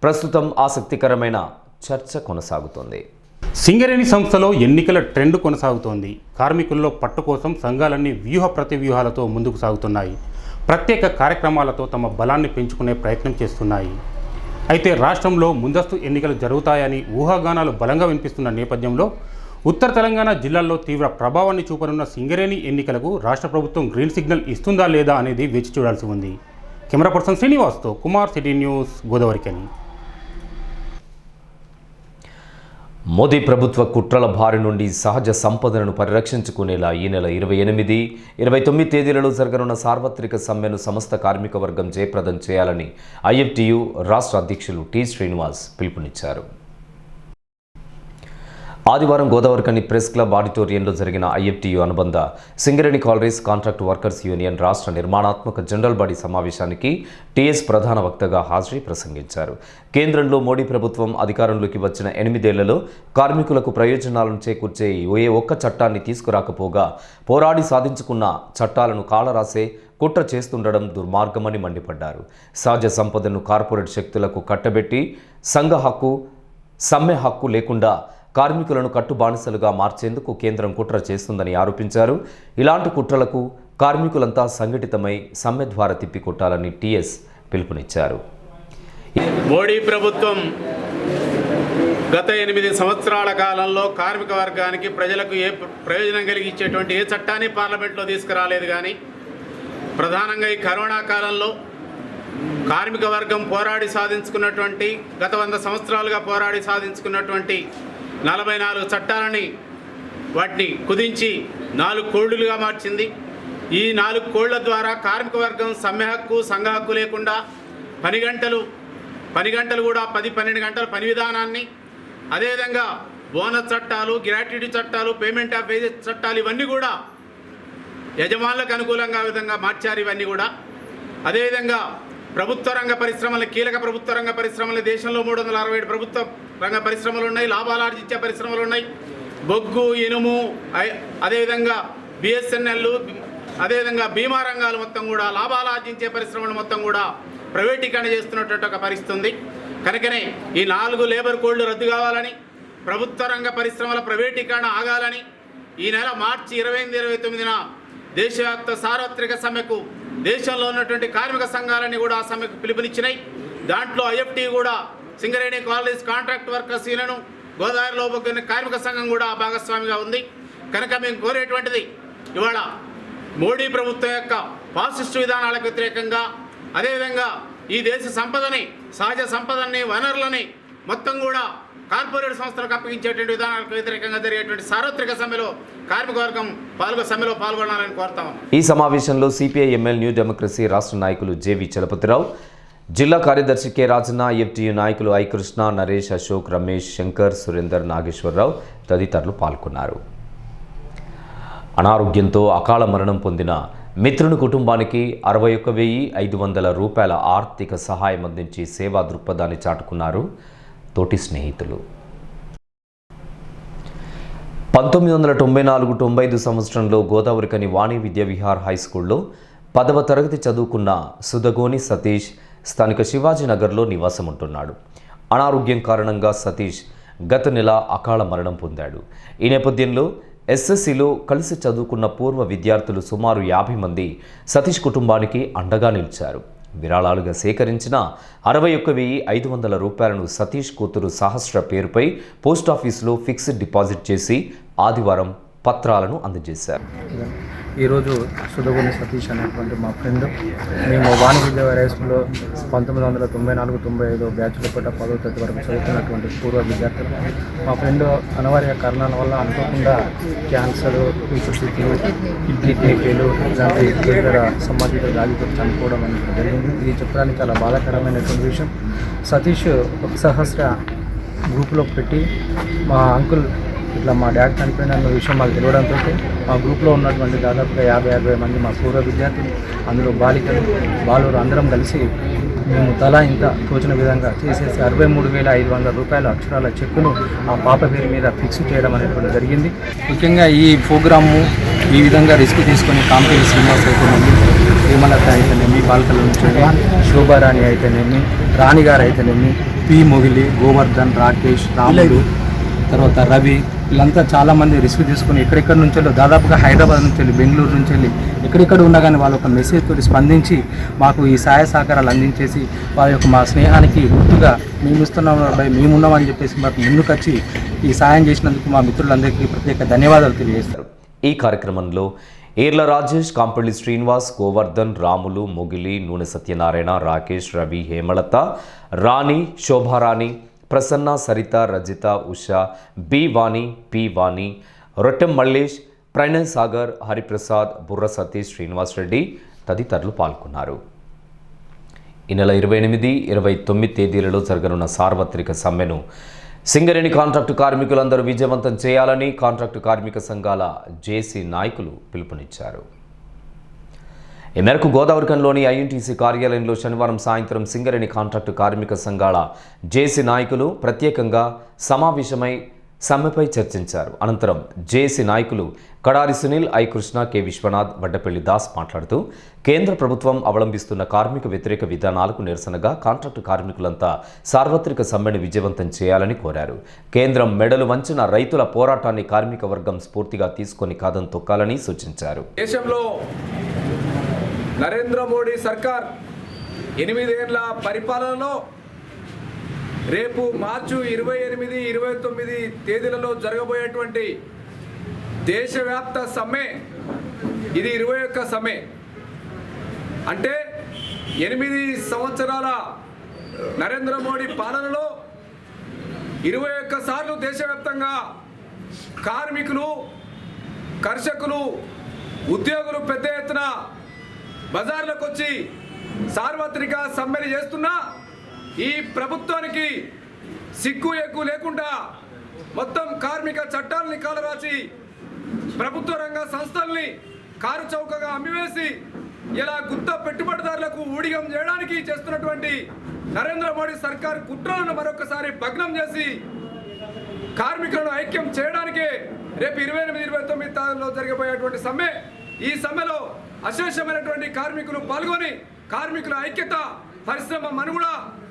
ప్రస్తుతం ఆసక్తికరమైన చర్చ కొనసాగుతోంది. సింగరేణి సంస్థలో ఎన్నికల ట్రెండ్ కొనసాగుతోంది. కార్మికుల్లో పట్టు కోసం సంఘాలన్నీ ప్రతివ్యూహాలతో ముందుకు సాగుతున్నాయి. ప్రత్యేక కార్యక్రమాలతో తమ బలాన్ని పెంచుకునే ప్రయత్నం చేస్తున్నాయి. అయితే రాష్ట్రంలో ముందస్తు ఎన్నికలు జరుగుతాయని ఊహాగానాలు బలంగా వినిపిస్తున్న నేపథ్యంలో ఉత్తర తెలంగాణ జిల్లాల్లో తీవ్ర ప్రభావాన్ని చూపనున్న సింగరేణి ఎన్నికలకు రాష్ట్ర ప్రభుత్వం గ్రీన్ సిగ్నల్ ఇస్తుందా లేదా అనేది వేచి చూడాల్సి ఉంది. కెమెరా పర్సన్ శ్రీనివాస్తో కుమార్, సిటీ న్యూస్, గోదావరికని. మోదీ ప్రభుత్వ కుట్రల బారి నుండి సహజ సంపదను పరిరక్షించుకునేలా ఈ నెల 28, 29 తేదీలలో జరగనున్న సార్వత్రిక సమ్మెను సమస్త కార్మిక వర్గం జయప్రదం చేయాలని ఐఎఫ్టియు రాష్ట్ర అధ్యక్షులు టి శ్రీనివాస్ పిలుపునిచ్చారు. ఆదివారం గోదావరికని ప్రెస్ క్లబ్ ఆడిటోరియంలో జరిగిన ఐఎఫ్టియు అనుబంధ Singareni collieries contract workers union రాష్ట్ర నిర్మాణాత్మక జనరల్ బాడీ సమావేశానికి టీఎస్ ప్రధాన వక్తగా హాజరై ప్రసంగించారు. కేంద్రంలో మోడీ ప్రభుత్వం అధికారంలోకి వచ్చిన 8 ఏళ్లలో కార్మికులకు ప్రయోజనాలను చేకూర్చే ఏ ఒక్క చట్టాన్ని తీసుకురాకపోగా పోరాడి సాధించుకున్న చట్టాలను కాలరాసే కుట్ర చేస్తుండడం దుర్మార్గమని మండిపడ్డారు. సహజ సంపదను కార్పొరేట్ శక్తులకు కట్టబెట్టి సమ్మె హక్కు లేకుండా కార్మికులను కట్టుబానిసలుగా మార్చేందుకు కేంద్రం కుట్ర చేస్తుందని ఆరోపించారు. ఇలాంటి కుట్రలకు కార్మికులంతా సంఘటితమై సమ్మె ద్వారా తిప్పికొట్టాలని టీఎస్ పిలుపునిచ్చారు. మోడీ ప్రభుత్వం గత 8 సంవత్సరాల కాలంలో కార్మిక వర్గానికి ప్రజలకు ఏ ప్రయోజనం కలిగించేటువంటి ఏ చట్టాన్ని పార్లమెంట్లో తీసుకురాలేదు. కానీ ప్రధానంగా ఈ కరోనా కాలంలో కార్మిక వర్గం పోరాడి సాధించుకున్నటువంటి గత 100 సంవత్సరాలుగా పోరాడి సాధించుకున్నటువంటి 44 చట్టాలని వాటిని కుదించి 4 కోళ్లుగా మార్చింది. ఈ 4 కోళ్ల ద్వారా కార్మిక వర్గం సమ్మె హక్కు, సంఘ హక్కు లేకుండా పని గంటలు కూడా 10-12 గంటల పని విధానాన్ని, అదేవిధంగా బోనస్ చట్టాలు, గ్రాట్యుటీ చట్టాలు, పేమెంట్ ఆఫ్ వేజెస్ చట్టాలు ఇవన్నీ కూడా యజమానులకు అనుకూలంగా విధంగా మార్చారు. ఇవన్నీ కూడా అదేవిధంగా ప్రభుత్వ రంగ పరిశ్రమలు, కీలక ప్రభుత్వ రంగ పరిశ్రమలు, దేశంలో 367 ప్రభుత్వ రంగ పరిశ్రమలు ఉన్నాయి, లాభాలు ఆర్జించే పరిశ్రమలు ఉన్నాయి. బొగ్గు, ఇనుము, అదేవిధంగా బిఎస్ఎన్ఎల్, అదేవిధంగా బీమా రంగాలు మొత్తం కూడా లాభాలు ఆర్జించే పరిశ్రమలు మొత్తం కూడా ప్రైవేటీకరణ చేస్తున్నటువంటి ఒక పరిస్థితి ఉంది. కనుకనే ఈ 4 లేబర్ కోడ్లు రద్దు కావాలని, ప్రభుత్వ రంగ పరిశ్రమల ప్రైవేటీకరణ ఆగాలని ఈ నెల మార్చి 28-29న దేశవ్యాప్త సార్వత్రిక సమ్మెకు దేశంలో ఉన్నటువంటి కార్మిక సంఘాలన్నీ కూడా ఆ సమ్మెకు పిలుపునిచ్చినాయి. దాంట్లో ఐఎఫ్టీ కూడా, Singareni college contract workers union, గోదావరిలో బొగ్గిన కార్మిక సంఘం కూడా భాగస్వామిగా ఉంది. కనుక మేము కోరేటువంటిది ఇవాళ మోడీ ప్రభుత్వం యొక్క ఫాసిస్టు విధానాలకు వ్యతిరేకంగా, అదేవిధంగా ఈ దేశ సంపదని, సహజ సంపదని, వనరులని మొత్తం కూడా కార్పొరేట్ సంస్థలకు అప్పగించేటువంటి విధానాలకు వ్యతిరేకంగా జరిగేటువంటి సార్వత్రిక సమ్మెలో కార్మిక వర్గం సమ్మెలో పాల్గొనాలని కోరుతాము. ఈ సమావేశంలో సిపిఐ ఎంఎల్ న్యూ డెమోక్రసీ రాష్ట్ర నాయకులు జేవి చలపతిరావు, జిల్లా కార్యదర్శి కె రాజన్న, ఎఫ్టీయూ నాయకులు ఐ కృష్ణ, నరేష్, అశోక్, రమేష్, శంకర్, సురేందర్, నాగేశ్వరరావు తదితరులు పాల్గొన్నారు. అనారోగ్యంతో అకాల మరణం పొందిన మిత్రుని కుటుంబానికి 61,500 రూపాయల ఆర్థిక సహాయం అందించి సేవా దృక్పథాన్ని చాటుకున్నారు తోటి స్నేహితులు. 1994-95 సంవత్సరంలో గోదావరికని వాణి విద్యా విహార్ హై స్కూల్లో 10వ తరగతి చదువుకున్న సుదగోని సతీష్ స్థానిక శివాజీనగర్లో నివాసం ఉంటున్నాడు. అనారోగ్యం కారణంగా సతీష్ గత నెల అకాల మరణం పొందాడు. ఈ నేపథ్యంలో ఎస్ఎస్సిలో కలిసి చదువుకున్న పూర్వ విద్యార్థులు సుమారు 50 మంది సతీష్ కుటుంబానికి అండగా నిలిచారు. విరాళాలుగా సేకరించిన 61,500 రూపాయలను సతీష్ కూతురు సహస్ర పేరుపై పోస్టాఫీసులో ఫిక్స్డ్ డిపాజిట్ చేసి ఆదివారం పత్రాలను అందజేశారు. ఈరోజు సుదగోని సతీష్ అనేటువంటి మా ఫ్రెండ్, మేము వాణి విద్యా హై స్కూల్లో 1994-95 బ్యాచ్లో పూట 10వ తరగతి వరకు చదువుతున్నటువంటి పూర్వ విద్యార్థులు. మా ఫ్రెండ్ అనివార్య కారణాల వల్ల అనుకోకుండా క్యాన్సర్, ఊపిరితిత్తులు, కిడ్నీ ఫెయిల్ ఇలాంటి ఇతర సంబంధిత వ్యాధితో చనిపోవడం అనేది జరిగింది. ఇది చెప్పడానికి చాలా బాధాకరమైనటువంటి విషయం. సతీష్ సహస్ర గ్రూప్లో పెట్టి మా అంకుల్ ఇట్లా మా డాడీ చనిపోయిన అన్న విషయం మాకు తెలియడంతో మా గ్రూప్లో ఉన్నటువంటి దాదాపుగా 50-60 మంది మా పూర్వ విద్యార్థులు, అందులో బాలికలు, బాలురు అందరం కలిసి మేము తలా ఇంత తోచిన విధంగా చేసేసి 63,500 రూపాయల అక్షరాల చెక్కును ఆ పాప పేరు మీద ఫిక్స్ చేయడం అనేటువంటి జరిగింది. ముఖ్యంగా ఈ ప్రోగ్రాము ఈ విధంగా రిస్క్ తీసుకొని కాంపిటీ శ్రీనివాస్ అయితేనేమి, హేమలత అయితేనేమి, బాలికల నుంచి శోభారాణి అయితేనేమి, రాణిగారు అయితేనేమి, పి మొగిలి, గోవర్ధన్, రాకేష్, రాముడు, తర్వాత రవి, వీళ్ళంతా చాలామంది రిస్క్ తీసుకుని ఎక్కడెక్కడి నుంచి వెళ్ళి దాదాపుగా హైదరాబాద్ నుంచి వెళ్ళి, బెంగళూరు నుంచి వెళ్ళి ఎక్కడెక్కడ ఉన్నా కానీ వాళ్ళ ఒక మెసేజ్ తోటి స్పందించి మాకు ఈ సహాయ సహకారాలు అందించేసి వాళ్ళ యొక్క మా స్నేహానికి గుర్తుగా మేము ఇస్తున్నాం మేమున్నామని చెప్పేసి మాకు ముందుకు వచ్చి ఈ సాయం చేసినందుకు మా మిత్రులందరికీ ప్రత్యేక ధన్యవాదాలు తెలియజేస్తారు. ఈ కార్యక్రమంలో ఏర్ల రాజేష్, కాంపల్లి శ్రీనివాస్, గోవర్ధన్, రాములు, మొగిలి, నూనె సత్యనారాయణ, రాకేష్, రవి, హేమలత, రాణి, శోభారాణి, ప్రసన్న, సరిత, రజిత, ఉషా, బి వాణి, పి వాణి, రొట్టెం మల్లేష్, ప్రణయ్ సాగర్, హరిప్రసాద్, బుర్ర సతీష్, శ్రీనివాస్ రెడ్డి తదితరులు పాల్గొన్నారు. ఈ నెల 28, 29 తేదీలలో జరగనున్న సార్వత్రిక సమ్మెను సింగరేణి కాంట్రాక్టు కార్మికులందరూ విజయవంతం చేయాలని కాంట్రాక్టు కార్మిక సంఘాల జేసీ నాయకులు పిలుపునిచ్చారు. ఈ మేరకు గోదావరికంలోని ఐఎన్టీసీ కార్యాలయంలో శనివారం సాయంత్రం సింగరేణి కాంట్రాక్టు కార్మిక సంఘాల జేసీ నాయకులు ప్రత్యేకంగా సమావేశమై సమ్మెపై చర్చించారు. అనంతరం జేసీ నాయకులు కడారి సునీల్, ఐ కృష్ణ, కె విశ్వనాథ్, వడ్డపల్లి దాస్ మాట్లాడుతూ కేంద్ర ప్రభుత్వం అవలంబిస్తున్న కార్మిక వ్యతిరేక విధానాలకు నిరసనగా కాంట్రాక్టు కార్మికులంతా సార్వత్రిక సమ్మెను విజయవంతం చేయాలని కోరారు. కేంద్రం మెడలు వంచిన రైతుల పోరాటాన్ని కార్మిక వర్గం స్ఫూర్తిగా తీసుకొని కాదం తొక్కాలని సూచించారు. దేశంలో నరేంద్ర మోడీ సర్కార్ 8 ఏళ్ల పరిపాలనలో రేపు మార్చి 28, 29 తేదీలలో జరగబోయేటువంటి దేశవ్యాప్త సమ్మె ఇది 21 సమ్మె. అంటే 8 సంవత్సరాల నరేంద్ర మోడీ పాలనలో 21 సార్లు దేశవ్యాప్తంగా కార్మికులు, కర్షకులు, ఉద్యోగులు పెద్ద ఎత్తున బజార్లకు వచ్చి సార్వత్రిక సమ్మెలు చేస్తున్నా ఈ ప్రభుత్వానికి సిగ్గు ఎగ్గు లేకుండా మొత్తం కార్మిక చట్టాలని కాలరాచి ప్రభుత్వ రంగ సంస్థల్ని కారు చౌకగా అమ్మివేసి ఇలా గుత్త పెట్టుబడిదారులకు ఊడిగం చేయడానికి చేస్తున్నటువంటి నరేంద్ర మోడీ సర్కార్ కుట్రలను మరొకసారి భగ్నం చేసి కార్మికులను ఐక్యం చేయడానికే రేపు 28, 29 తారీఖులో జరగబోయేటువంటి సమ్మె. ఈ సమ్మెలో అశేషమైనటువంటి కార్మికులు పాల్గొని కార్మికుల ఐక్యత, పరిశ్రమ మనుగడ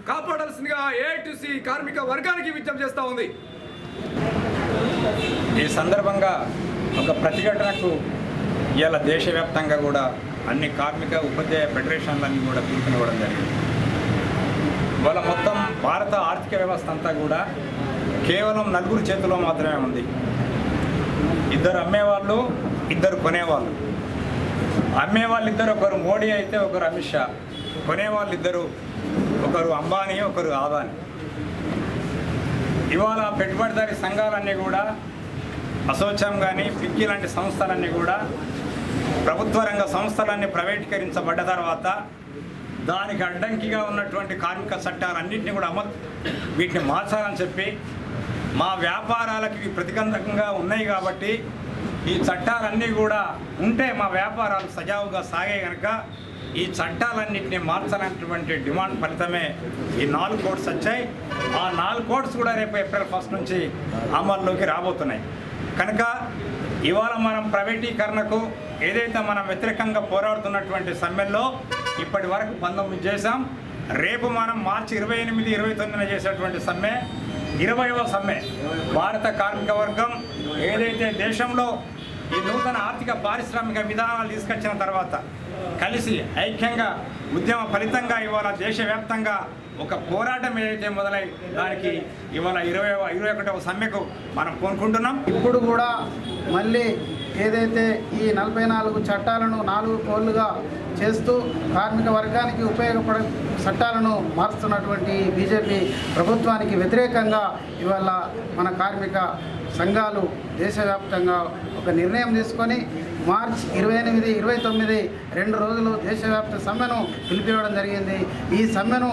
కాపాడాల్సిందిగా ఏఐటీసీ కార్మిక వర్గానికి విజ్ఞప్తి చేస్తూ ఉంది. ఈ సందర్భంగా ఒక ప్రతిఘటనకు ఇవాళ దేశవ్యాప్తంగా కూడా అన్ని కార్మిక ఉపాధ్యాయ ఫెడరేషన్లన్నీ కూడా పిలుపునివ్వడం జరిగింది. ఇవాళ మొత్తం భారత ఆర్థిక వ్యవస్థ అంతా కూడా కేవలం 4 చేతుల్లో మాత్రమే ఉంది. 2 అమ్మేవాళ్ళు, 2 కొనేవాళ్ళు. అమ్మేవాళ్ళు 2, ఒకరు మోడీ అయితే ఒకరు అమిత్ షా. కొనేవాళ్ళు 2, ఒకరు అంబానీ, ఒకరు ఆదాని. ఇవాళ పెట్టుబడిదారీ సంఘాలన్నీ కూడా అసోచాం కానీ ఫిక్కీ లాంటి సంస్థలన్నీ కూడా ప్రభుత్వ రంగ సంస్థలన్నీ ప్రైవేటీకరించబడ్డ తర్వాత దానికి అడ్డంకిగా ఉన్నటువంటి కార్మిక చట్టాలన్నింటినీ కూడా వీటిని మార్చాలని చెప్పి మా వ్యాపారాలకి ప్రతిబంధకంగా ఉన్నాయి కాబట్టి ఈ చట్టాలన్నీ కూడా ఉంటే మా వ్యాపారాలు సజావుగా సాగే కనుక ఈ చట్టాలన్నింటినీ మార్చాలనేటువంటి డిమాండ్ ఫలితమే ఈ 4 కోడ్స్ వచ్చాయి. ఆ 4 కోడ్స్ కూడా రేపు ఏప్రిల్ 1 నుంచి అమల్లోకి రాబోతున్నాయి. కనుక ఇవాళ మనం ప్రైవేటీకరణకు ఏదైతే మనం వ్యతిరేకంగా పోరాడుతున్నటువంటి సమ్మెల్లో ఇప్పటి వరకు 19 చేశాం. రేపు మనం మార్చి 28, 29 చేసేటువంటి సమ్మె 20వ సమ్మె. భారత కార్మిక వర్గం ఏదైతే దేశంలో ఈ నూతన ఆర్థిక పారిశ్రామిక విధానాలు తీసుకొచ్చిన తర్వాత కలిసి ఐక్యంగా ఉద్యమ ఫలితంగా ఇవాళ దేశవ్యాప్తంగా ఒక పోరాటం ఏదైతే మొదలై దానికి ఇవాళ 21వ సమ్మెకు మనం కోరుకుంటున్నాం. ఇప్పుడు కూడా మళ్ళీ ఏదైతే ఈ 44 చట్టాలను 4 కోళ్లుగా చేస్తూ కార్మిక వర్గానికి ఉపయోగపడే చట్టాలను మారుస్తున్నటువంటి బీజేపీ ప్రభుత్వానికి వ్యతిరేకంగా ఇవాళ మన కార్మిక సంఘాలు దేశవ్యాప్తంగా ఒక నిర్ణయం తీసుకొని మార్చి 28, 29 2 రోజులు దేశవ్యాప్త సమ్మెను పిలిపివ్వడం జరిగింది. ఈ సమ్మెను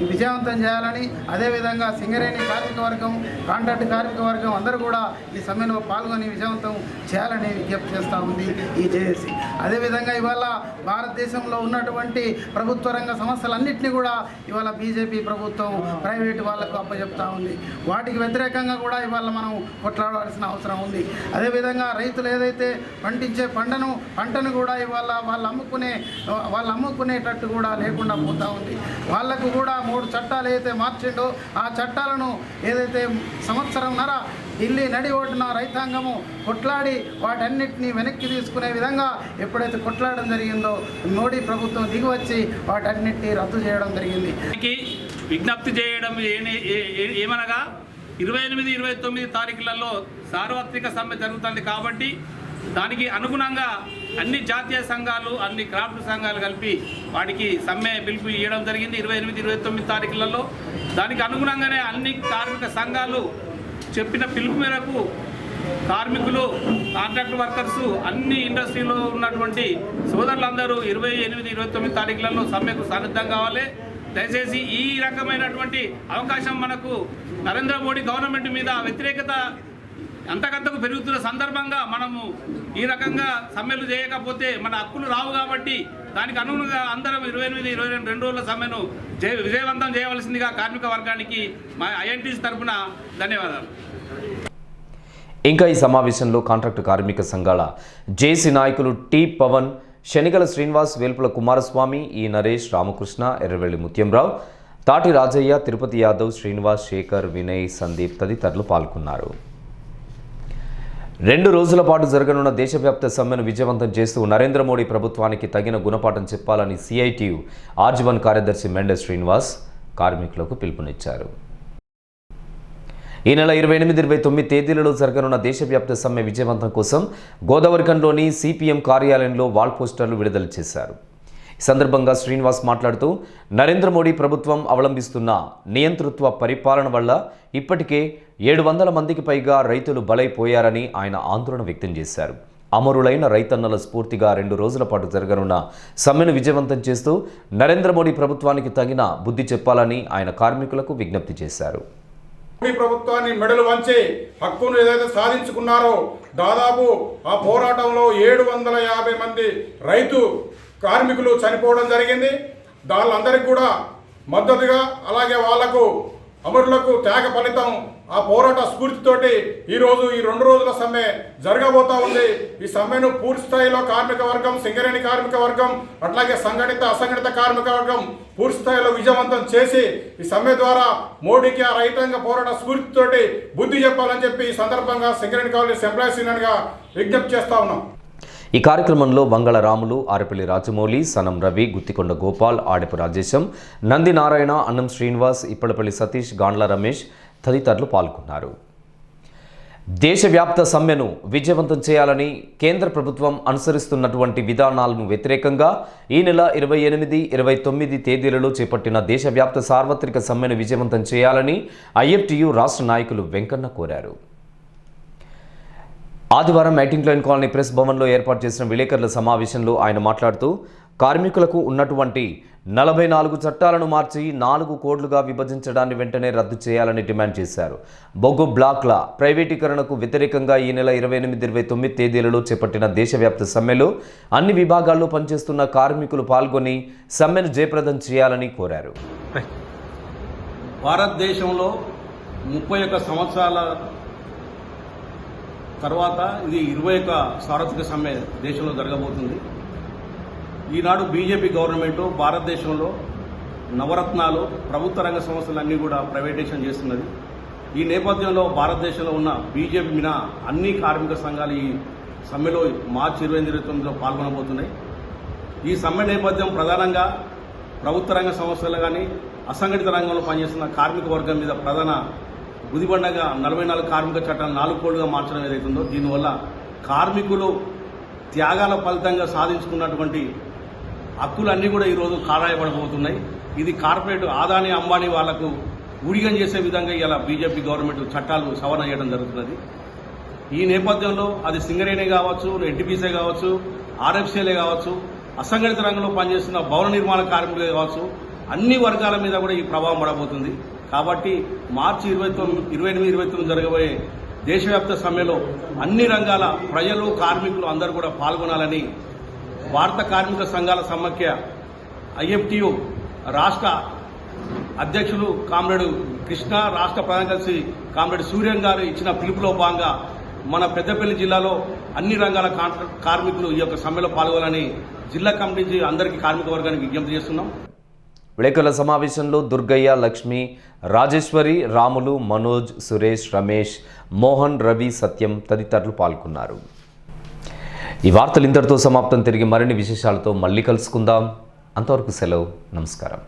విజయవంతం చేయాలని, అదేవిధంగా సింగరేణి కార్మిక వర్గం, కాంట్రాక్ట్ కార్మిక వర్గం అందరూ కూడా ఈ సమ్మెలో పాల్గొని విజయవంతం చేయాలని విజ్ఞప్తి చేస్తూ ఉంది ఈ జేఏసీ. అదేవిధంగా ఇవాళ భారతదేశంలో ఉన్నటువంటి ప్రభుత్వ రంగ సంస్థలన్నింటినీ కూడా ఇవాళ బీజేపీ ప్రభుత్వం ప్రైవేటు వాళ్లకు అప్పచెప్తా ఉంది. వాటికి వ్యతిరేకంగా కూడా ఇవాళ మనం కొట్లాడాల్సిన అవసరం ఉంది. అదేవిధంగా రైతులు ఏదైతే పండించే పంటను కూడా ఇవాళ వాళ్ళు అమ్ముకునేటట్టు కూడా లేకుండా పోతూ ఉంది. వాళ్లకు కూడా 3 చట్టాలు ఏదైతే మార్చిండో ఆ చట్టాలను ఏదైతే సంవత్సరంన్నర ఢిల్లీ నడి ఓటున రైతాంగము కొట్లాడి వాటన్నిటిని వెనక్కి తీసుకునే విధంగా ఎప్పుడైతే కొట్లాడడం జరిగిందో మోడీ ప్రభుత్వం దిగివచ్చి వాటన్నిటిని రద్దు చేయడం జరిగింది. విజ్ఞప్తి చేయడం ఏమనగా 28, 29 తారీఖులలో సార్వత్రిక సమ్మె జరుగుతుంది కాబట్టి దానికి అనుగుణంగా అన్ని జాతీయ సంఘాలు, అన్ని క్రాఫ్ట్ సంఘాలు కలిపి వాటికి సమ్మె పిలుపు ఇవ్వడం జరిగింది 28, 29 తారీఖులలో. దానికి అనుగుణంగానే అన్ని కార్మిక సంఘాలు చెప్పిన పిలుపు మేరకు కార్మికులు, కాంట్రాక్ట్ వర్కర్స్, అన్ని ఇండస్ట్రీలో ఉన్నటువంటి సోదరులందరూ 28, 29 తారీఖులలో సమ్మెకు సన్నద్ధం కావాలి. దయచేసి ఈ రకమైనటువంటి అవకాశం మనకు నరేంద్ర మోడీ గవర్నమెంట్ మీద వ్యతిరేకత అంతకంతకు పెరుగుతున్న సందర్భంగా మనము ఈ రకంగా సమ్మెలు చేయకపోతే మన హక్కులు రావు కాబట్టి దానికి అనుగుణంగా అందరం 28, 22 రోజుల సమ్మెను విజయవంతం చేయవలసిందిగా కార్మిక వర్గానికి మా ఐఎన్టీసీ తరఫున ధన్యవాదాలు. ఇంకా ఈ సమావేశంలో కాంట్రాక్టు కార్మిక సంఘాల జేసీ నాయకులు టి పవన్, శనిగల శ్రీనివాస్, వేల్పుల కుమారస్వామి, ఈ నరేష్, రామకృష్ణ, ఎర్రవెల్లి ముత్యంరావు, తాటి రాజయ్య, తిరుపతి యాదవ్, శ్రీనివాస్, శేఖర్, వినయ్, సందీప్ తదితరులు పాల్గొన్నారు. 2 రోజుల పాటు జరగనున్న దేశవ్యాప్త సమ్మెను విజయవంతం చేస్తూ నరేంద్ర మోడీ ప్రభుత్వానికి తగిన గుణపాఠం చెప్పాలని సిఐటియు ఆర్జీవన్ కార్యదర్శి మెండెస్ శ్రీనివాస్ కార్మికులకు పిలుపునిచ్చారు. ఈ నెల 28-29 తేదీలలో జరగనున్న దేశవ్యాప్త సమ్మె విజయవంతం కోసం గోదావరిఖండ్లోని సిపిఎం కార్యాలయంలో వాల్ పోస్టర్లు విడుదల చేశారు. ఈ సందర్భంగా శ్రీనివాస్ మాట్లాడుతూ నరేంద్ర మోడీ ప్రభుత్వం అవలంబిస్తున్న నియంతృత్వ పరిపాలన వల్ల ఇప్పటికే 700 మందికి పైగా రైతులు బలైపోయారని ఆయన ఆందోళన వ్యక్తం చేశారు. అమరులైన రైతన్నల స్ఫూర్తిగా 2 రోజుల పాటు జరగనున్న సమ్మెను విజయవంతం చేస్తూ నరేంద్ర మోడీ ప్రభుత్వానికి తగిన బుద్ధి చెప్పాలని ఆయన కార్మికులకు విజ్ఞప్తి చేశారు. మోడీ ప్రభుత్వాన్ని మెడలు వంచి హక్కును ఏదైతే సాధించుకున్నారో దాదాపు ఆ పోరాటంలో 750 మంది రైతు కార్మికులు చనిపోవడం జరిగింది. వాళ్ళందరికీ కూడా మద్దతుగా అలాగే వాళ్లకు అమరులకు త్యాగ ఫలితం ఆ పోరాట స్ఫూర్తితోటి ఈరోజు ఈ 2 రోజుల సమ్మె జరగబోతా ఉంది. ఈ సమ్మెను పూర్తి స్థాయిలో కార్మిక వర్గం, సింగరేణి కార్మిక వర్గం, అట్లాగే సంఘటిత అసంఘటిత కార్మిక వర్గం పూర్తి స్థాయిలో విజయవంతం చేసి ఈ సమ్మె ద్వారా మోడీకి ఆ రైతాంగ పోరాట స్ఫూర్తితోటి బుద్ధి చెప్పాలని చెప్పి ఈ సందర్భంగా సింగరేణి కాలేజ్ ఎంప్లాయీస్ యూనియన్గా విజ్ఞప్తి చేస్తా ఉన్నాం. ఈ కార్యక్రమంలో వంగళ రాములు, ఆరెపల్లి రాజమౌళి, సనం రవి, గుత్తికొండ గోపాల్, ఆడపు రాజేశం, నంది నారాయణ, అన్నం శ్రీనివాస్, ఇప్పలపల్లి సతీష్, గాండ్ల రమేష్ తదితరులు పాల్గొన్నారు. దేశవ్యాప్త సమ్మెను విజయవంతం చేయాలని కేంద్ర ప్రభుత్వం అనుసరిస్తున్నటువంటి విధానాలను వ్యతిరేకంగా ఈ నెల 28-29 తేదీలలో చేపట్టిన దేశవ్యాప్త సార్వత్రిక సమ్మెను విజయవంతం చేయాలని ఐఎఫ్టియు రాష్ట్ర నాయకులు వెంకన్న కోరారు. ఆదివారం నైటింగ్ లైన్ కాలనీ ప్రెస్ భవన్లో ఏర్పాటు చేసిన విలేకరుల సమావేశంలో ఆయన మాట్లాడుతూ కార్మికులకు ఉన్నటువంటి 44 చట్టాలను మార్చి 4 కోడ్లుగా విభజించడాన్ని వెంటనే రద్దు చేయాలని డిమాండ్ చేశారు. బొగ్గు బ్లాక్ల ప్రైవేటీకరణకు వ్యతిరేకంగా ఈ నెల 28-29 తేదీలలో చేపట్టిన దేశవ్యాప్త సమ్మెలో అన్ని విభాగాల్లో పనిచేస్తున్న కార్మికులు పాల్గొని సమ్మెను జయప్రదం చేయాలని కోరారు. భారతదేశంలో 31 సంవత్సరాల తర్వాత ఇది 21 సార్వత్రిక సమ్మె దేశంలో జరగబోతుంది. ఈనాడు బీజేపీ గవర్నమెంట్ భారతదేశంలో నవరత్నాలు ప్రభుత్వ రంగ సంస్థలన్నీ కూడా ప్రైవేటైజేషన్ చేస్తున్నది. ఈ నేపథ్యంలో భారతదేశంలో ఉన్న బీజేపీ మినహా అన్ని కార్మిక సంఘాలు ఈ సమ్మెలో మార్చి 28-29లో పాల్గొనబోతున్నాయి. ఈ సమ్మె నేపథ్యం ప్రధానంగా ప్రభుత్వ రంగ సంస్థలు కానీ అసంఘటిత రంగంలో పనిచేస్తున్న కార్మిక వర్గం మీద ప్రధాన గుదిబండగా 44 కార్మిక చట్టాలు 4 కోడ్లుగా మార్చడం ఏదైతుందో దీనివల్ల కార్మికులు త్యాగాల ఫలితంగా సాధించుకున్నటువంటి హక్కులన్నీ కూడా ఈరోజు కారాయబడబోతున్నాయి. ఇది కార్పొరేట్ ఆదాని అంబానీ వాళ్లకు ఊడిగం చేసే విధంగా ఇలా బీజేపీ గవర్నమెంట్ చట్టాలు సవరణ చేయడం జరుగుతున్నది. ఈ నేపథ్యంలో అది సింగరేణి కావచ్చు, ఎన్టీపీసీ కావచ్చు, ఆర్ఎఫ్సీలే కావచ్చు, అసంఘటిత రంగంలో పనిచేస్తున్న భవన నిర్మాణ కార్మికులే కావచ్చు, అన్ని వర్గాల మీద కూడా ఈ ప్రభావం పడబోతుంది. కాబట్టి మార్చి 28-29 జరగబోయే దేశవ్యాప్త సమ్మెలో అన్ని రంగాల ప్రజలు, కార్మికులు అందరూ కూడా పాల్గొనాలని భారత కార్మిక సంఘాల సమాఖ్య ఐఎఫ్టియు రాష్ట్ర అధ్యక్షులు కామ్రేడ్ కృష్ణ, రాష్ట్ర ప్రధాన కార్యదర్శి కామ్రేడ్ సూర్యన్ గారు ఇచ్చిన పిలుపులో భాగంగా మన పెద్దపల్లి జిల్లాలో అన్ని రంగాల కార్మికులు ఈ యొక్క సమ్మెలో పాల్గొనాలని జిల్లా కమిటీ నుంచి అందరికీ కార్మిక వర్గానికి విజ్ఞప్తి చేస్తున్నాం. విలేకరుల సమావేశంలో దుర్గయ్య, లక్ష్మి, రాజేశ్వరి, రాములు, మనోజ్, సురేష్, రమేష్, మోహన్, రవి, సత్యం తదితరులు పాల్గొన్నారు. ఈ వార్తలు ఇంతటితో సమాప్తం. తిరిగి మరిన్ని విశేషాలతో మళ్ళీ కలుసుకుందాం. అంతవరకు సెలవు. నమస్కారం.